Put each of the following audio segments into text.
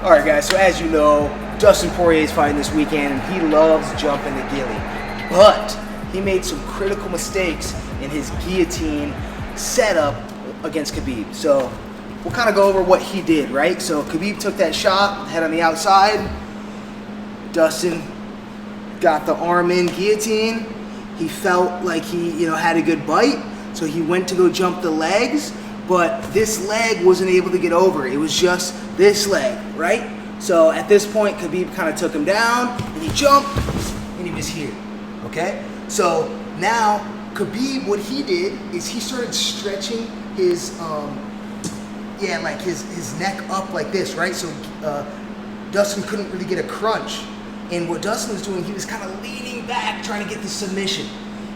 All right, guys, so as you know, Dustin Poirier is fighting this weekend, and he loves jumping the guilly. But he made some critical mistakes in his guillotine setup against Khabib. So we'll kind of go over what he did, right? So Khabib took that shot, head on the outside. Dustin got the arm in guillotine. He felt like he, had a good bite, so he went to go jump the legs, but this leg wasn't able to get over. It was just this leg, right? So at this point, Khabib kind of took him down, and he jumped, and he was here, okay? So now, Khabib, what he did is he started stretching his, his neck up like this, right? So Dustin couldn't really get a crunch. And what Dustin was doing, he was kind of leaning back, trying to get the submission.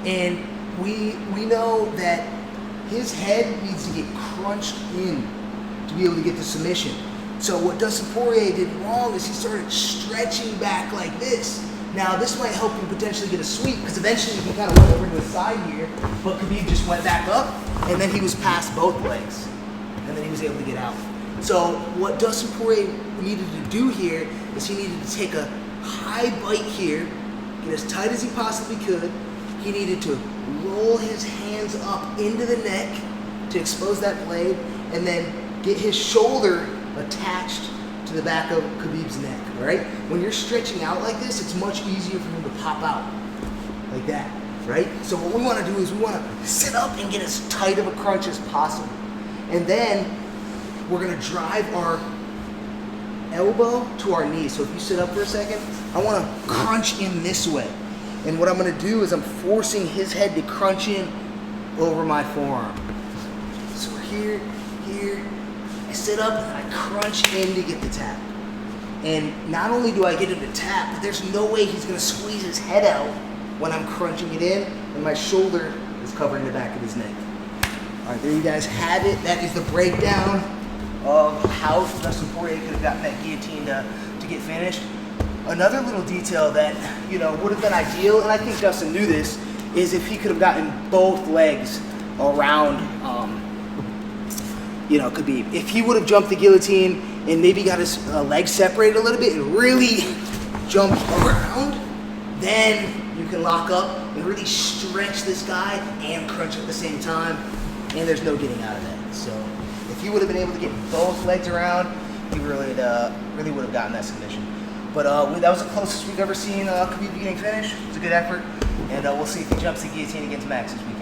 And we know that his head needs to get crunched in to be able to get the submission. So what Dustin Poirier did wrong is he started stretching back like this. Now this might help him potentially get a sweep, because eventually he kind of went over to the side here, but Khabib just went back up, and then he was past both legs, and then he was able to get out. So what Dustin Poirier needed to do here is he needed to take a high bite here, get as tight as he possibly could. He needed to roll his hands up into the neck to expose that blade, and then get his shoulder attached to the back of Khabib's neck, right? When you're stretching out like this, it's much easier for him to pop out like that, right? So what we want to do is we want to sit up and get as tight of a crunch as possible. And then we're going to drive our elbow to our knee. So if you sit up for a second, I want to crunch in this way. And what I'm going to do is I'm forcing his head to crunch in over my forearm. So here, I sit up and I crunch in to get the tap. And not only do I get him to tap, but there's no way he's going to squeeze his head out when I'm crunching it in, and my shoulder is covering the back of his neck. All right, there you guys have it. That is the breakdown of how Dustin Poirier could have gotten that guillotine to get finished. Another little detail that would have been ideal, and I think Dustin knew this, is if he could have gotten both legs around Khabib. If he would have jumped the guillotine and maybe got his legs separated a little bit and really jumped around, then you can lock up and really stretch this guy and crunch at the same time, and there's no getting out of that. So if he would have been able to get both legs around, he really would have gotten that submission. But that was the closest we've ever seen Khabib getting finished. It was a good effort, and we'll see if he jumps the guillotine against Max this week.